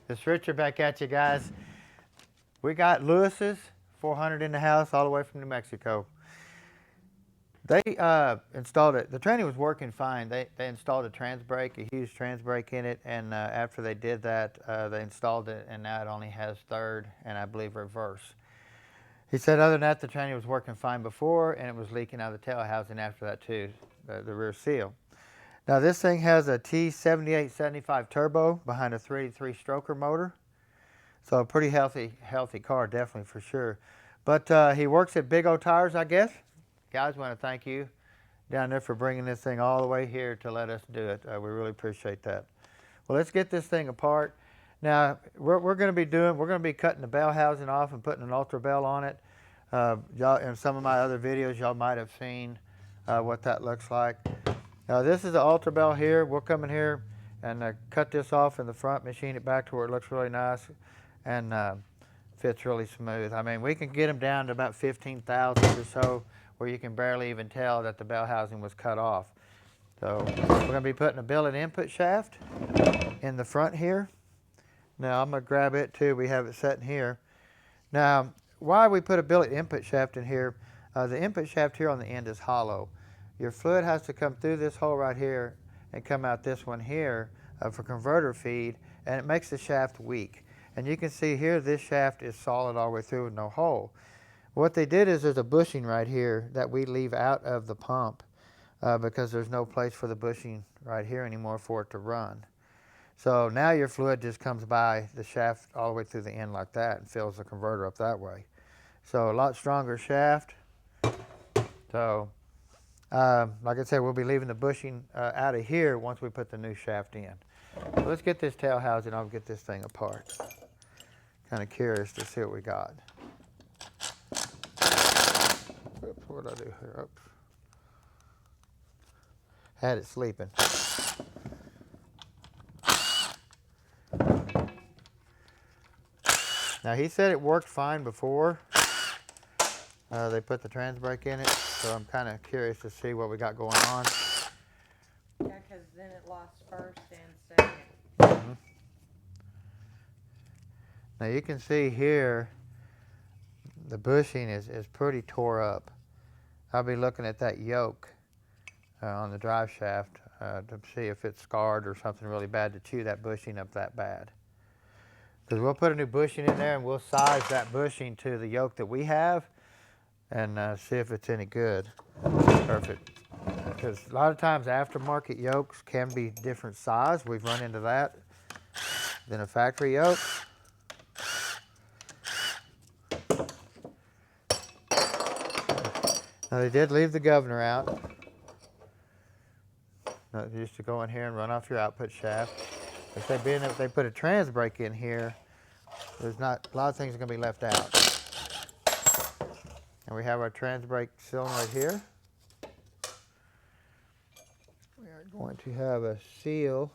It's Richard back at you guys. We got Lewis's 400 in the house all the way from New Mexico. They installed it. The tranny was working fine. They installed a trans brake, a huge trans brake in it, and after they did that, they installed it, and now it only has third and I believe reverse. He said other than that, the tranny was working fine before, and it was leaking out of the tail housing after that too, the rear seal. Now this thing has a T7875 turbo behind a 383 stroker motor. So a pretty healthy car, definitely for sure. But he works at Big O Tires, I guess. Guys, want to thank you down there for bringing this thing all the way here to let us do it. We really appreciate that. Well, let's get this thing apart. Now, we're going to be cutting the bell housing off and putting an ultra bell on it. Y'all, in some of my other videos, y'all might have seen what that looks like. Now, this is the ultra bell here. We'll come in here and cut this off in the front, machine it back to where it looks really nice and fits really smooth. I mean, we can get them down to about 15 thousandths or so where you can barely even tell that the bell housing was cut off. So we're going to be putting a billet input shaft in the front here. Now I'm going to grab it too. We have it set in here. Now, why we put a billet input shaft in here, the input shaft here on the end is hollow. Your fluid has to come through this hole right here and come out this one here for converter feed, and it makes the shaft weak. And you can see here this shaft is solid all the way through with no hole. What they did is there's a bushing right here that we leave out of the pump because there's no place for the bushing right here anymore for it to run. So now your fluid just comes by the shaft all the way through the end like that and fills the converter up that way. So a lot stronger shaft. So like I said, we'll be leaving the bushing out of here once we put the new shaft in. So let's get this tail housing. I'll get this thing apart. Kind of curious to see what we got. Oops, what did I do here? Oops. Had it sleeping. Now he said it worked fine before they put the trans brake in it, so I'm kind of curious to see what we got going on. Yeah, because then it lost first and second. Mm-hmm. Now you can see here the bushing is pretty tore up. I'll be looking at that yoke on the drive shaft to see if it's scarred or something really bad to chew that bushing up that bad. Because we'll put a new bushing in there and we'll size that bushing to the yoke that we have and see if it's any good. Perfect. Because a lot of times aftermarket yokes can be different size. We've run into that than a factory yoke. Now they did leave the governor out. They used to go in here and run off your output shaft. If they put a trans brake in here, there's not a lot of things are going to be left out. And we have our trans brake solenoid here. We are going to have a seal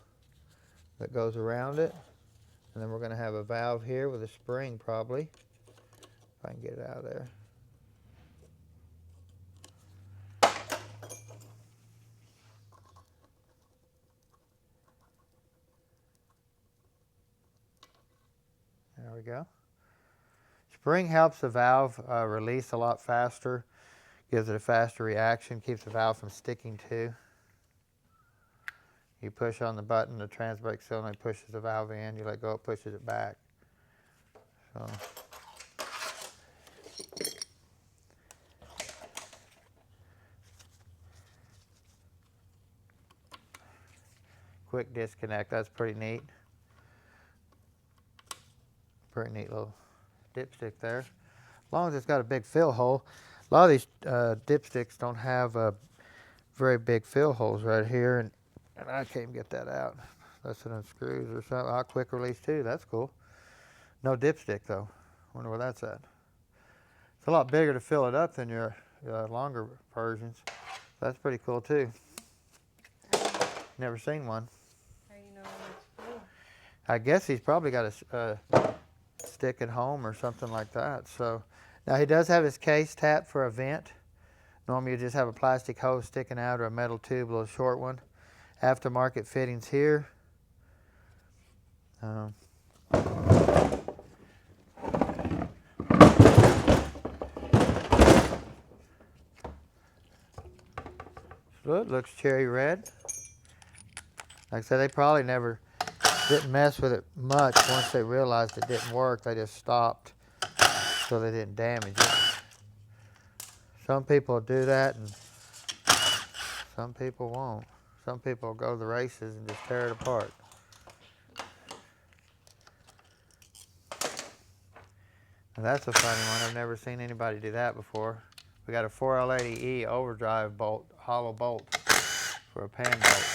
that goes around it, and then we're going to have a valve here with a spring probably, if I can get it out of there. There we go. Spring helps the valve release a lot faster, gives it a faster reaction, keeps the valve from sticking to. You push on the button, the trans brake solenoid pushes the valve in, you let go, it pushes it back. So. Quick disconnect, that's pretty neat. Pretty neat little dipstick there. As long as it's got a big fill hole. A lot of these dipsticks don't have very big fill holes right here, and I can't even get that out. That's an unscrews or something. Ah, quick release too, that's cool. No dipstick though. Wonder where that's at. It's a lot bigger to fill it up than your longer versions. That's pretty cool too. Never seen one. How you know when it's full? I guess he's probably got a stick at home or something like that. So now he does have his case tap for a vent. Normally you just have a plastic hose sticking out or a metal tube, a little short one. Aftermarket fittings here. So it looks cherry red. Like I said, they probably never didn't mess with it much. Once they realized it didn't work, they just stopped so they didn't damage it. Some people do that and some people won't. Some people will go to the races and just tear it apart. And that's a funny one. I've never seen anybody do that before. We got a 4L80E overdrive bolt, hollow bolt for a pan bolt.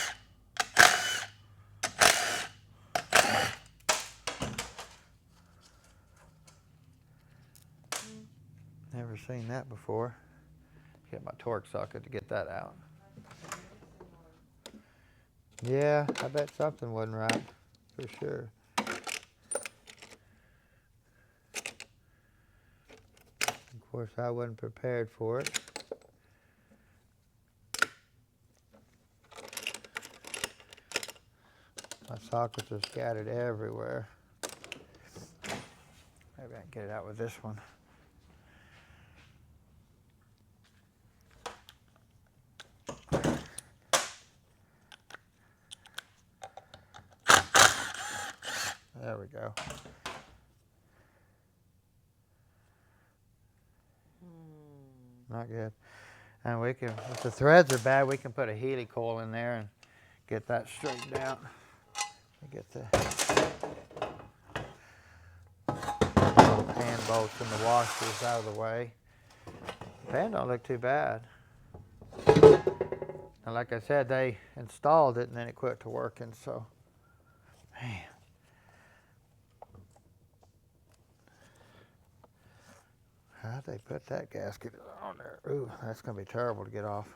Never seen that before. Get my torque socket to get that out. Yeah, I bet something wasn't right, for sure. Of course, I wasn't prepared for it. My sockets are scattered everywhere. Maybe I can get it out with this one. There we go. Not good. And we can, if the threads are bad, we can put a Healy coil in there and get that straightened out. Get the pan bolts and the washers out of the way. The pan don't look too bad. And like I said, they installed it and then it quit to working, so, man. How'd they put that gasket on there? Ooh, that's gonna be terrible to get off.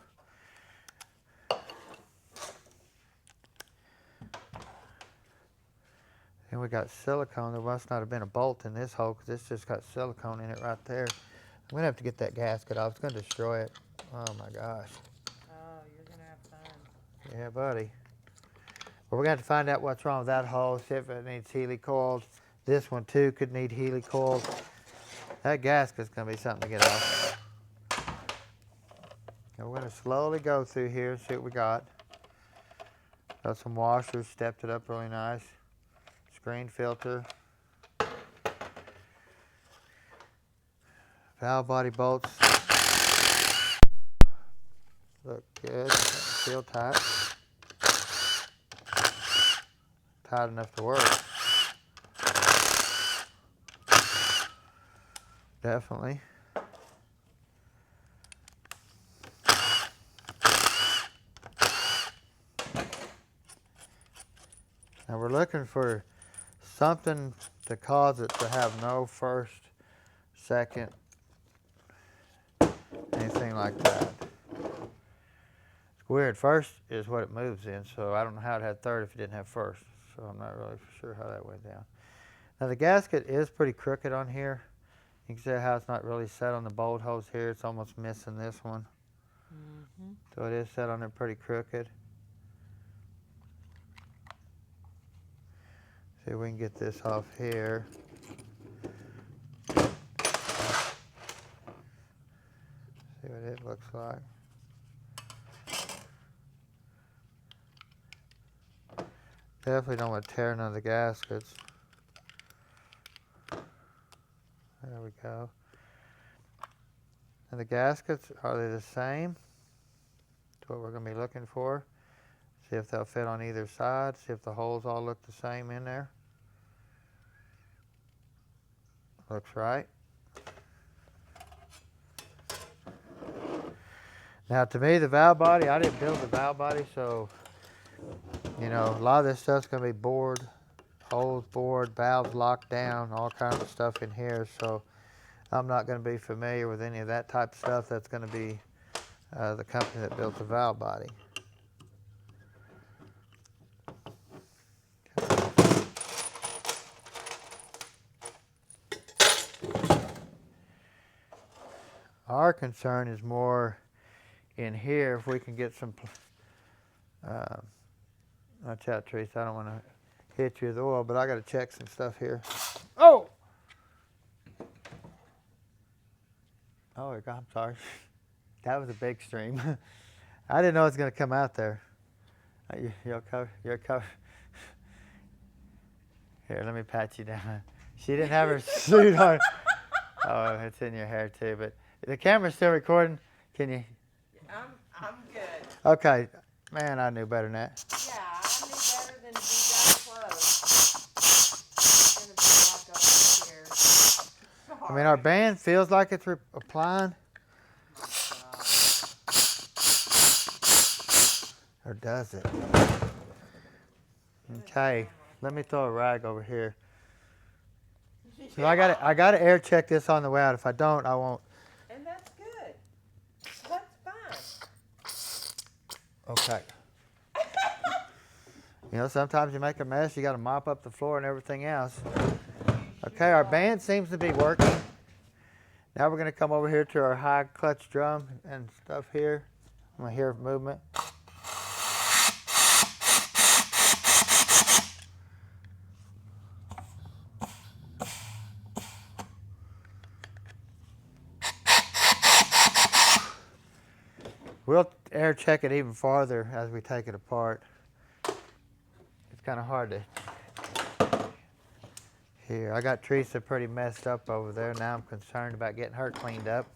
And we got silicone. There must not have been a bolt in this hole because it's just got silicone in it right there. I'm gonna have to get that gasket off. It's gonna destroy it. Oh my gosh. Oh, you're gonna have fun. Yeah, buddy. Well, we're gonna have to find out what's wrong with that hole, see if it needs Healy coils. This one too could need Healy coils. That gasket's gonna be something to get off. And we're gonna slowly go through here and see what we got. Got some washers, stepped it up really nice. Screen filter. Valve body bolts. Look good, feel tight. Tight enough to work. Definitely. Now we're looking for something to cause it to have no first, second, anything like that. It's weird. First is what it moves in, so I don't know how it had third if it didn't have first. So I'm not really sure how that went down. Now the gasket is pretty crooked on here. You can see how it's not really set on the bolt holes here. It's almost missing this one. Mm-hmm. So it is set on there pretty crooked. See if we can get this off here. See what it looks like. Definitely don't want to tear none of the gaskets. There we go. And the gaskets, are they the same? That's what we're going to be looking for. See if they'll fit on either side. See if the holes all look the same in there. Looks right. Now to me, the valve body, I didn't build the valve body, so, you know, a lot of this stuff's going to be bored, holes bored, valves locked down, all kinds of stuff in here, so I'm not going to be familiar with any of that type of stuff. That's going to be the company that built the valve body. Our concern is more in here, if we can get some, watch out, Teresa, I don't want to hit you with oil, but I got to check some stuff here. Oh! Oh, I'm sorry. That was a big stream. I didn't know it was going to come out there. You're covered. You're covered. Here, let me pat you down. She didn't have her suit on. Oh, it's in your hair too. But the camera's still recording. Can you? I'm good. Okay. Man, I knew better than that. Yeah, I knew better than to be that close. It's gonna be like over here. Sorry. I mean, our band feels like it's applying. Or does it? Okay. Let me throw a rag over here. So I got to air check this on the way out. If I don't, I won't. And that's good. That's fine. Okay. You know, sometimes you make a mess. You got to mop up the floor and everything else. Okay, our band seems to be working. Now we're going to come over here to our high clutch drum and stuff here. I'm going to hear movement. We'll air check it even farther as we take it apart. It's kind of hard to hear. I got Teresa pretty messed up over there. Now I'm concerned about getting her cleaned up.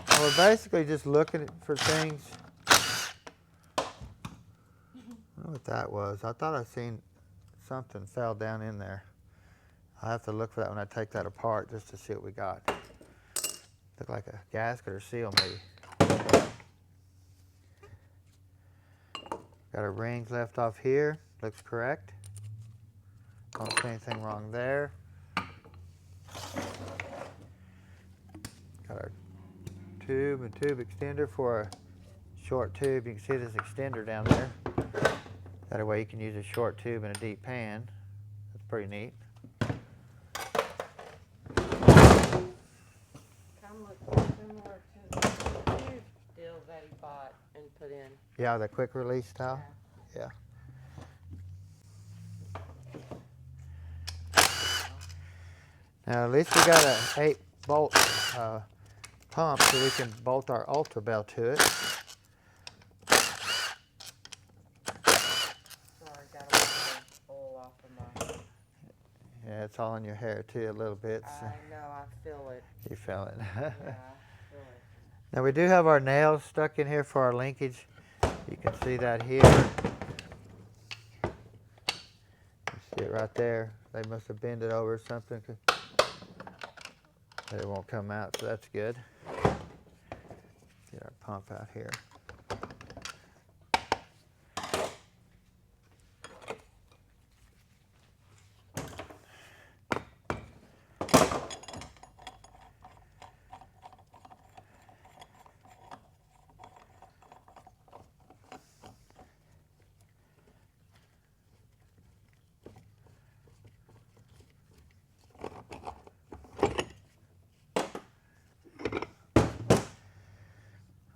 And we're basically just looking for things. I don't know what that was. I thought I seen something fell down in there. I'll have to look for that when I take that apart just to see what we got. Look like a gasket or seal maybe. Got our rings left off here. Looks correct. Don't see anything wrong there. Got our tube and tube extender for a short tube. You can see this extender down there. That way you can use a short tube in a deep pan. That's pretty neat. Kind of looks similar to the tube deal that he bought and put in. Yeah, the quick release style. Yeah. Now at least we got a 8-bolt pump so we can bolt our ultra bell to it. Yeah, it's all in your hair too a little bit. So. I know, I feel it. You feel it. Yeah, I feel it. Now we do have our nails stuck in here for our linkage. You can see that here. You see it right there. They must have bent it over or something. But it won't come out, so that's good. Get our pump out here.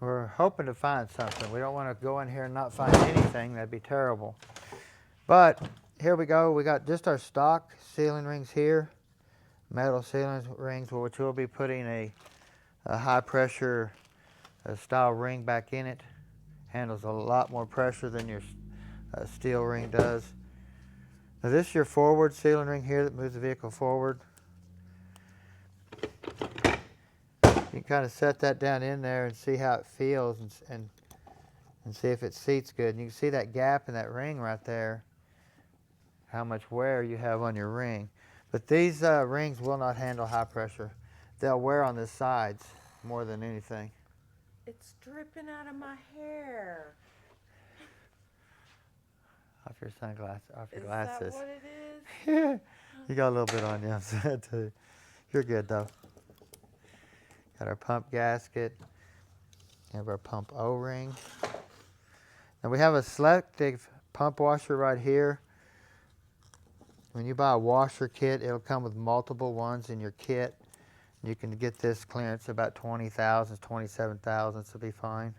We're hoping to find something. We don't want to go in here and not find anything. That'd be terrible. But here we go. We got just our stock sealing rings here. Metal sealing rings, which we'll be putting a high pressure style ring back in it. Handles a lot more pressure than your steel ring does. Now this is your forward sealing ring here that moves the vehicle forward. You can kind of set that down in there and see how it feels and see if it seats good. And you can see that gap in that ring right there, how much wear you have on your ring. But these rings will not handle high pressure. They'll wear on the sides more than anything. It's dripping out of my hair. Off your sunglasses, off your Is glasses. that what it is? You got a little bit on you, I'm sad too. You're good though. Got our pump gasket. We have our pump O-ring. Now we have a selective pump washer right here. When you buy a washer kit, it'll come with multiple ones in your kit. You can get this clearance about 20,000, 27,000, so be fine.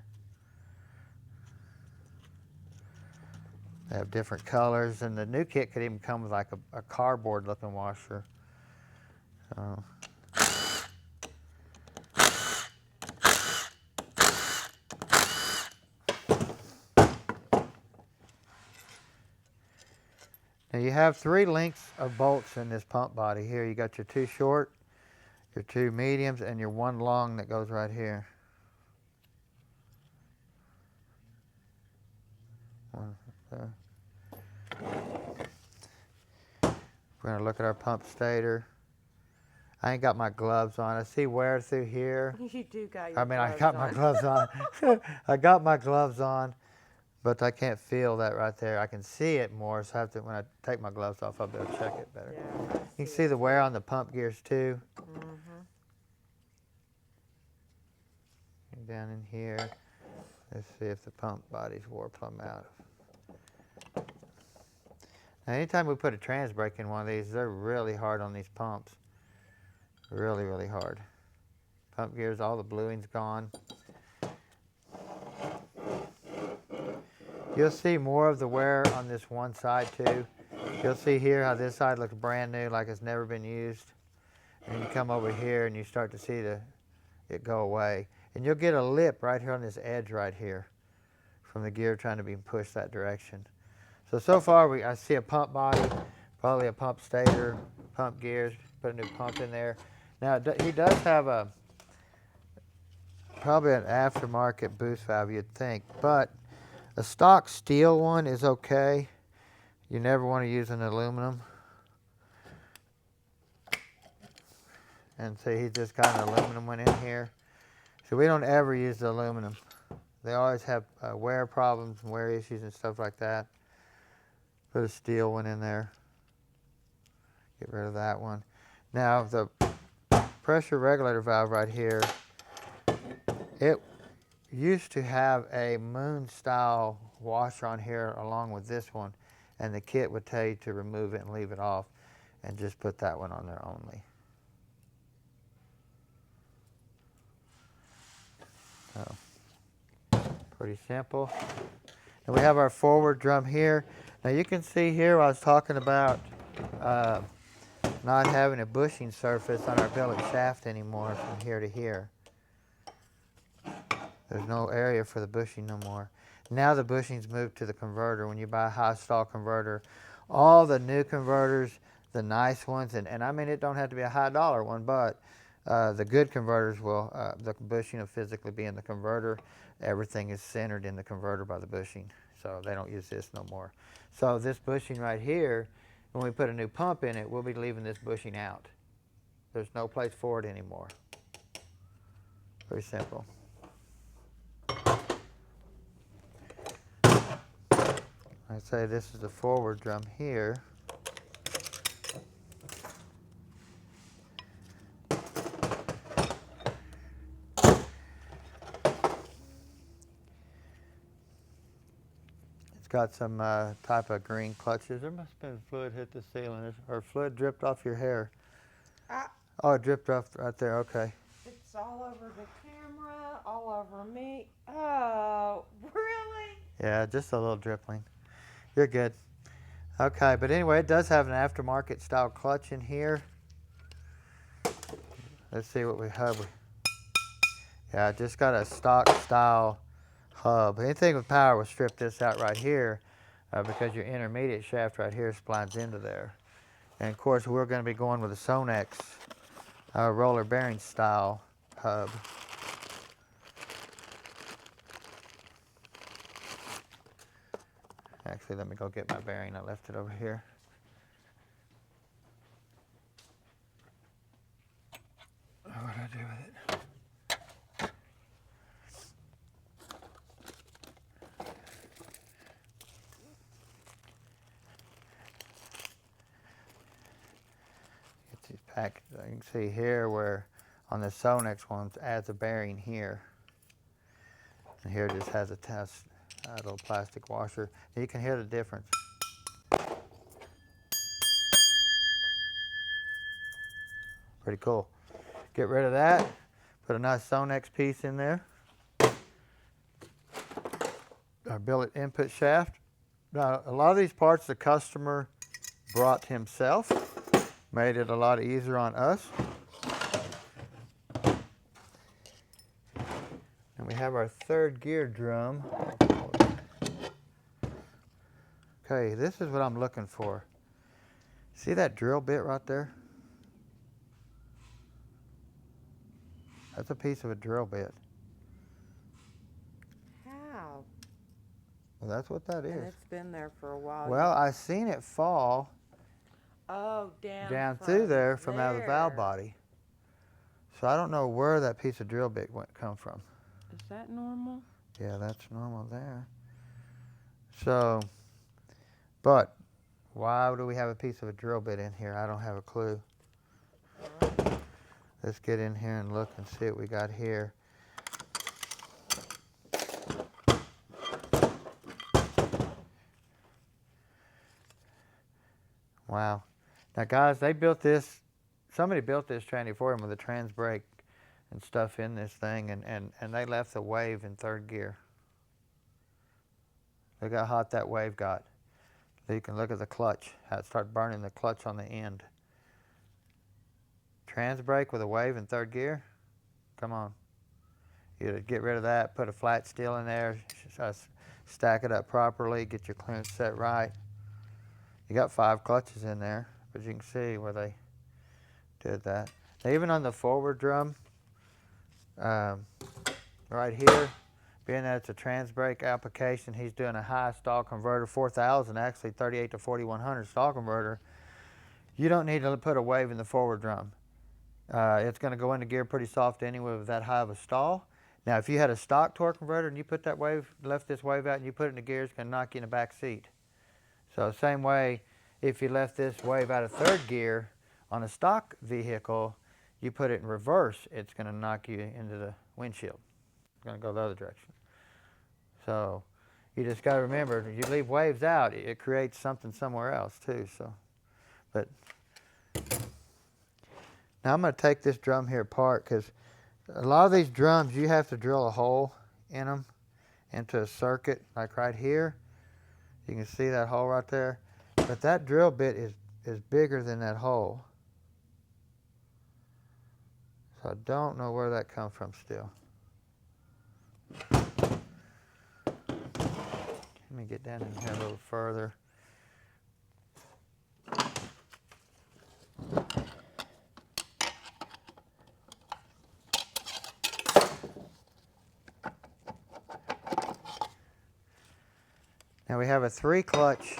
They have different colors, and the new kit could even come with like a cardboard looking washer. So. Now you have 3 lengths of bolts in this pump body here. You got your 2 short, your 2 mediums, and your 1 long that goes right here. One there. We're gonna look at our pump stator. I ain't got my gloves on. I see wear through here. You do got your I mean, I gloves got on. my gloves on. I got my gloves on, but I can't feel that right there. I can see it more, so I have to, when I take my gloves off, I'll be able to check it better. Yeah, You can see the wear on the pump gears too. Mm-hmm. And down in here, let's see if the pump body's wore plumb out. Now, anytime we put a trans brake in one of these, they're really hard on these pumps. Really, really hard. Pump gears, all the bluing's gone. You'll see more of the wear on this one side too. You'll see here how this side looks brand new, like it's never been used. And you come over here and you start to see it go away. And you'll get a lip right here on this edge right here from the gear trying to be pushed that direction. So far I see a pump body, probably a pump stator, pump gears, put a new pump in there. Now he does have probably an aftermarket boost valve, you'd think, but a stock steel one is okay. You never want to use an aluminum. And see, he just got an aluminum one in here. So we don't ever use the aluminum. They always have wear problems and wear issues and stuff like that. Put a steel one in there. Get rid of that one. Now the pressure regulator valve right here, it used to have a moon style washer on here along with this one, and the kit would tell you to remove it and leave it off and just put that one on there only. So, pretty simple. And we have our forward drum here. Now you can see here I was talking about not having a bushing surface on our billet shaft anymore from here to here. There's no area for the bushing no more. Now the bushing's moved to the converter. When you buy a high stall converter, all the new converters, the nice ones, and I mean it don't have to be a high dollar one, but the good converters will, the bushing will physically be in the converter. Everything is centered in the converter by the bushing. So they don't use this no more. So this bushing right here, when we put a new pump in it, we'll be leaving this bushing out. There's no place for it anymore. Very simple. I say this is the forward drum here. It's got some type of green clutches. There must have been fluid hit the ceiling, or fluid dripped off your hair. Oh, it dripped off right there, okay. It's all over the camera, all over me. Oh, really? Yeah, just a little dripping. You're good. Okay, but anyway, it does have an aftermarket style clutch in here. Let's see what we have. Yeah, just got a stock style hub. Anything with power will strip this out right here because your intermediate shaft right here splines into there. And of course, we're going to be going with a Sonex roller bearing style hub. Actually, let me go get my bearing. I left it over here. What do I do with it? Get these packets. You can see here where on the Sonex ones adds a bearing here. And here it just has a little plastic washer. You can hear the difference. Pretty cool. Get rid of that. Put a nice Sonex piece in there. Our billet input shaft. Now, a lot of these parts the customer brought himself. Made it a lot easier on us. And we have our third gear drum. Okay, this is what I'm looking for. See that drill bit right there? That's a piece of a drill bit. How? Well, that's what that is. And it's been there for a while. Well, I seen it fall Oh, down through there from out of the valve body. So I don't know where that piece of drill bit come from. Is that normal? Yeah, that's normal there. So, but why do we have a piece of a drill bit in here? I don't have a clue. Let's get in here and look and see what we got here. Wow. Now guys, they built this, somebody built this tranny for him with a trans brake and stuff in this thing, and they left the wave in third gear. Look how hot that wave got. You can look at the clutch, how it started burning the clutch on the end. Trans brake with a wave in third gear? Come on. You get rid of that, put a flat steel in there, stack it up properly, get your clearance set right. You got 5 clutches in there, but you can see where they did that. Now, even on the forward drum, right here, being that it's a trans brake application, he's doing a high stall converter, 4000, actually 38 to 4100 stall converter. You don't need to put a wave in the forward drum. It's going to go into gear pretty soft anyway with that high of a stall. Now, if you had a stock torque converter and you put that wave, left this wave out and you put it in the gear, it's going to knock you in the back seat. So same way, if you left this wave out of third gear on a stock vehicle, you put it in reverse, it's going to knock you into the windshield. It's going to go the other direction. So you just got to remember, if you leave waves out, it creates something somewhere else too. So, but now I'm going to take this drum here apart, because a lot of these drums you have to drill a hole in them into a circuit, like right here. You can see that hole right there, but that drill bit is bigger than that hole. So I don't know where that comes from still. Let me get down in here a little further. Now we have a 3-clutch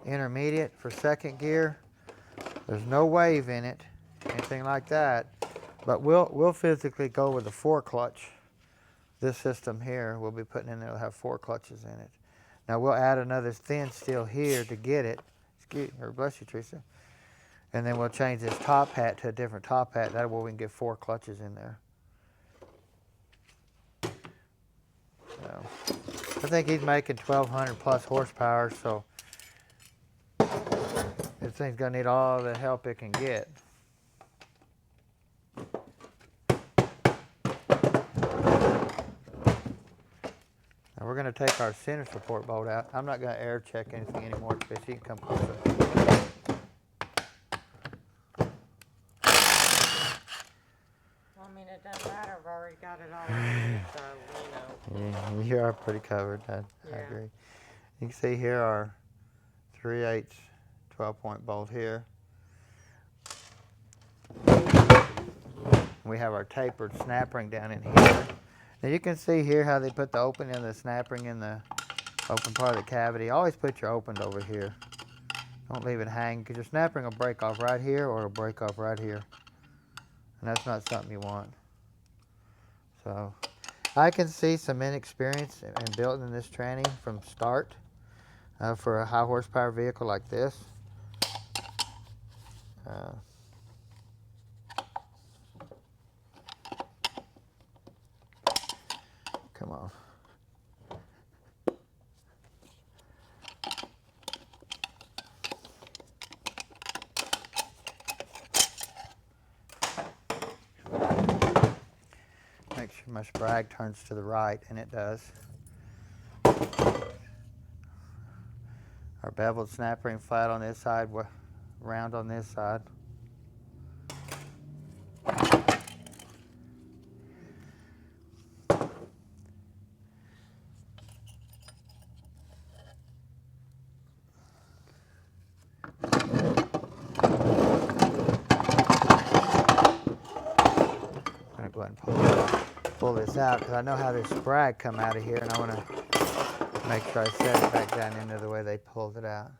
intermediate for second gear. There's no wave in it, anything like that, but we'll physically go with a 4-clutch. This system here we'll be putting in there will have 4 clutches in it. Now we'll add another thin steel here to get it. Bless you, Teresa. And then we'll change this top hat to a different top hat. That way we can get 4 clutches in there. So, I think he's making 1200 plus horsepower, so this thing's gonna need all the help it can get. Now we're gonna take our center support bolt out. I'm not gonna air check anything anymore, because he can come closer. I mean, it doesn't matter. I've already got it all in, so, you know. Yeah, you are pretty covered. I agree. You can see here our 3/8 12-point bolt here. We have our tapered snap ring down in here. Now you can see here how they put the opening of the snap ring in the open part of the cavity. Always put your opened over here. Don't leave it hang, because your snap ring will break off right here or it'll break off right here. And that's not something you want. So I can see some inexperience in building this tranny from start for a high horsepower vehicle like this. Come on. sure my Sprag turns to the right, and it does. Our beveled snap ring flat on this side, round on this side. I'm going to go ahead and pull this out because I know how this Sprag come out of here, and I want to make sure I set it back down into the way they pulled it out.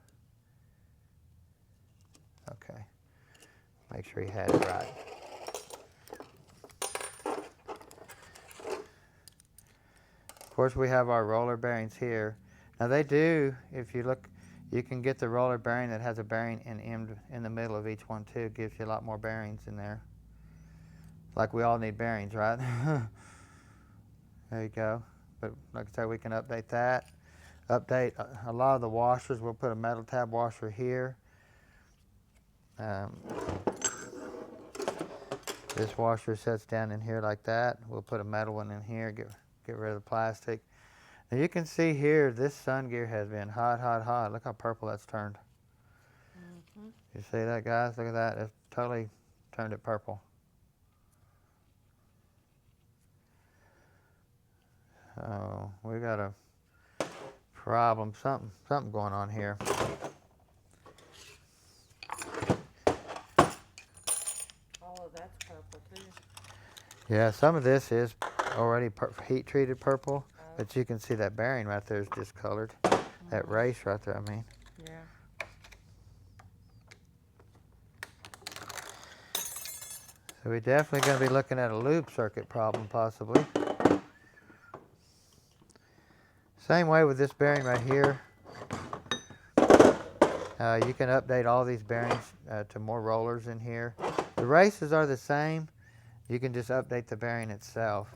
Okay. Make sure you had it right. Of course, we have our roller bearings here. Now they do, if you look, you can get the roller bearing that has a bearing in the middle of each one too. It gives you a lot more bearings in there. Like we all need bearings, right? There you go. But like I said, we can update that. Update a lot of the washers. We'll put a metal tab washer here. This washer sets down in here like that. We'll put a metal one in here, get rid of the plastic. Now you can see here, this sun gear has been hot, hot, hot. Look how purple that's turned. Mm-hmm. You see that, guys? Look at that. It's totally turned it purple. So we got a problem, something going on here. All of that's purple too. Yeah, some of this is already heat treated purple, but you can see that bearing right there is discolored. That race right there, I mean. Yeah. So we're definitely going to be looking at a loop circuit problem possibly. Same way with this bearing right here. You can update all these bearings to more rollers in here. The races are the same. You can just update the bearing itself.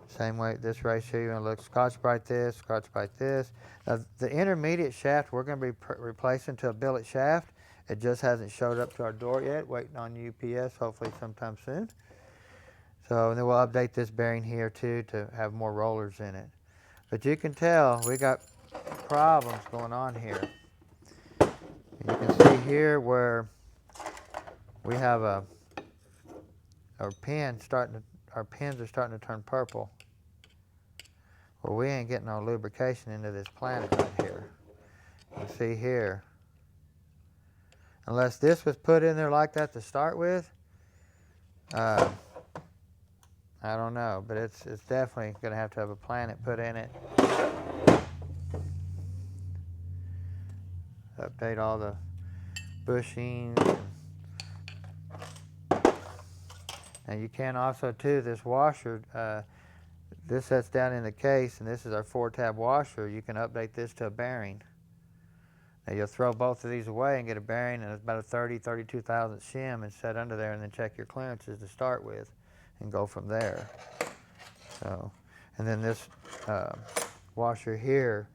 Same way this race here, you're going to look Scotch-Brite this, Scotch-Brite this. Now, the intermediate shaft we're going to be replacing to a billet shaft. It just hasn't showed up to our door yet. Waiting on UPS, hopefully sometime soon. So then we'll update this bearing here too to have more rollers in it. But you can tell we got problems going on here. You can see here where we have our pins are starting to turn purple. Well, we ain't getting no lubrication into this planet right here. You can see here. Unless this was put in there like that to start with, I don't know, but it's definitely going to have a planet put in it. Update all the bushings. Now you can also too, this washer, this sets down in the case, and this is our 4-tab washer. You can update this to a bearing. Now you'll throw both of these away and get a bearing, and it's about a 32 thousandths shim, and set under there, and then check your clearances to start with, and go from there. So, and then this washer here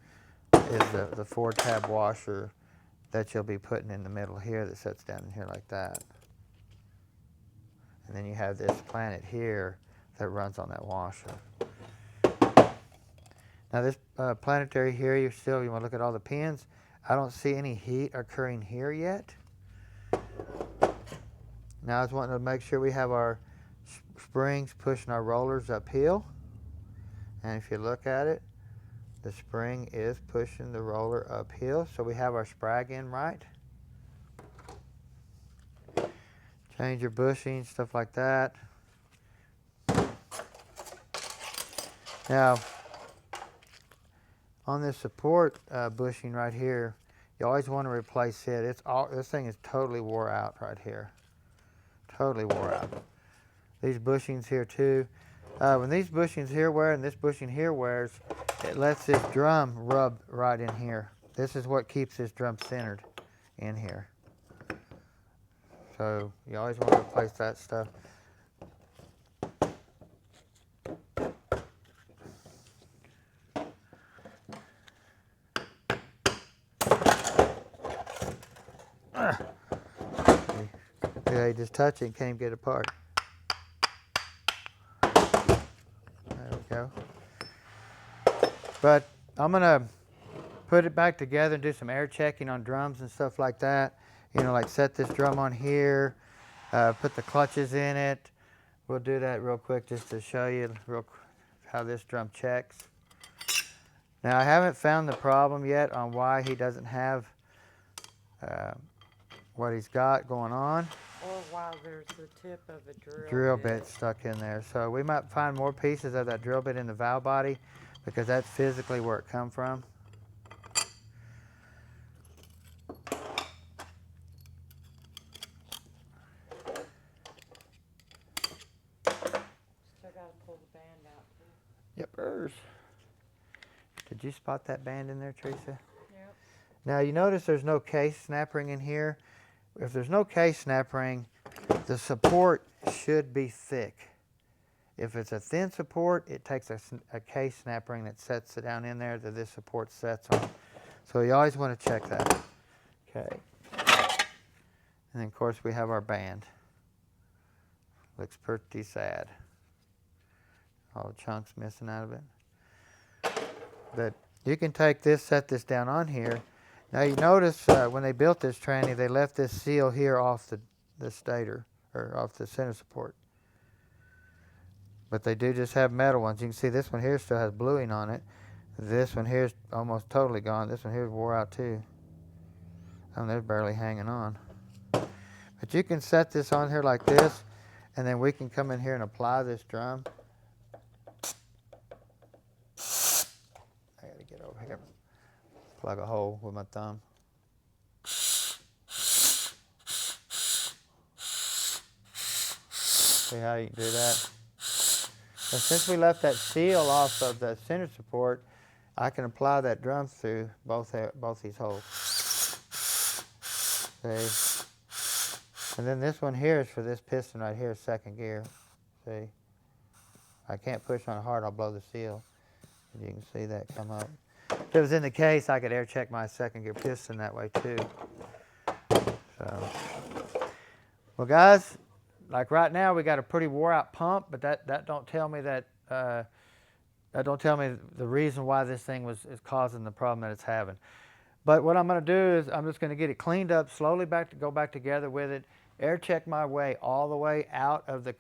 is the 4-tab washer that you'll be putting in the middle here that sets down in here like that. And then you have this planet here that runs on that washer. Now this planetary here, you want to look at all the pins. I don't see any heat occurring here yet. Now I was wanting to make sure we have our springs pushing our rollers uphill. And if you look at it, the spring is pushing the roller uphill. So we have our Sprag in right. Change your bushing, stuff like that. Now, on this support bushing right here, you always want to replace it. This thing is totally wore out right here. Totally wore out. These bushings here too. When these bushings here wear and this bushing here wears, it lets this drum rub right in here. This is what keeps this drum centered in here. So you always want to replace that stuff. Yeah, you just touch it and can't even get it apart. But I'm gonna put it back together and do some air checking on drums and stuff like that. You know, like set this drum on here, put the clutches in it. We'll do that real quick just to show you how this drum checks. Now I haven't found the problem yet on why he doesn't have what he's got going on. Or while there's the tip of a Drill bit stuck in there. So we might find more pieces of that drill bit in the valve body because that's physically where it come from. Still gotta pull the band out too. Yep. Did you spot that band in there, Teresa? Yep. Now you notice there's no case snap ring in here. If there's no case snap ring, the support should be thick. If it's a thin support, it takes a case snap ring that sets it down in there that this support sets on. So you always want to check that. Okay. And then of course we have our band. Looks pretty sad. All the chunks missing out of it. But you can take this, set this down on here. Now you notice when they built this tranny, they left this seal here off the stator, or off the center support. But they do just have metal ones. You can see this one here still has bluing on it. This one here is almost totally gone. This one here is wore out too. And they're barely hanging on. But you can set this on here like this, and then we can come in here and apply this drum. I gotta get over here. Plug a hole with my thumb. See how you can do that? And since we left that seal off of the center support, I can apply that drum through both these holes. See? And then this one here is for this piston right here, second gear. See? I can't push on it hard, I'll blow the seal. You can see that come up. If it was in the case, I could air check my second gear piston that way too. So, well guys, like right now we got a pretty wore out pump, but that don't tell me that don't tell me the reason why this thing is causing the problem that it's having. But what I'm going to do is I'm just going to get it cleaned up, slowly go back together with it, air check my way all the way out of the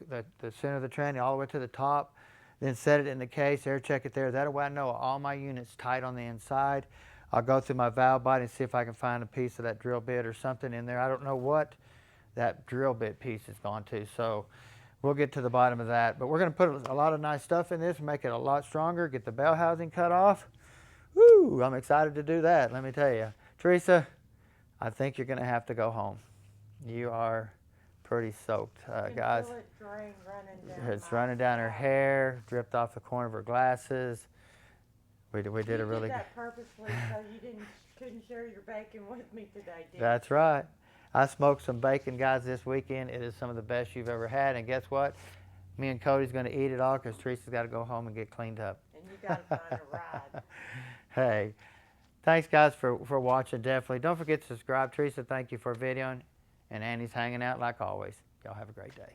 center of the tranny, all the way to the top, then set it in the case, air check it there. That way I know all my units tight on the inside. I'll go through my valve body and see if I can find a piece of that drill bit or something in there. I don't know what that drill bit piece is gone to, so we'll get to the bottom of that. But we're going to put a lot of nice stuff in this, make it a lot stronger, get the bell housing cut off. Woo, I'm excited to do that, let me tell you. Teresa, I think you're going to have to go home. You are pretty soaked, guys. Feel it drain running down. It's running down her hair, dripped off the corner of her glasses. We did a really did that purposely so you couldn't share your bacon with me today, did you? That's right. I smoked some bacon, guys, this weekend. It is some of the best you've ever had. And guess what? Me and Cody's going to eat it all because Teresa's got to go home and get cleaned up. And you got to find a ride. Hey, thanks, guys, for watching, definitely. Don't forget to subscribe. Teresa, thank you for videoing. And Annie's hanging out like always. Y'all have a great day.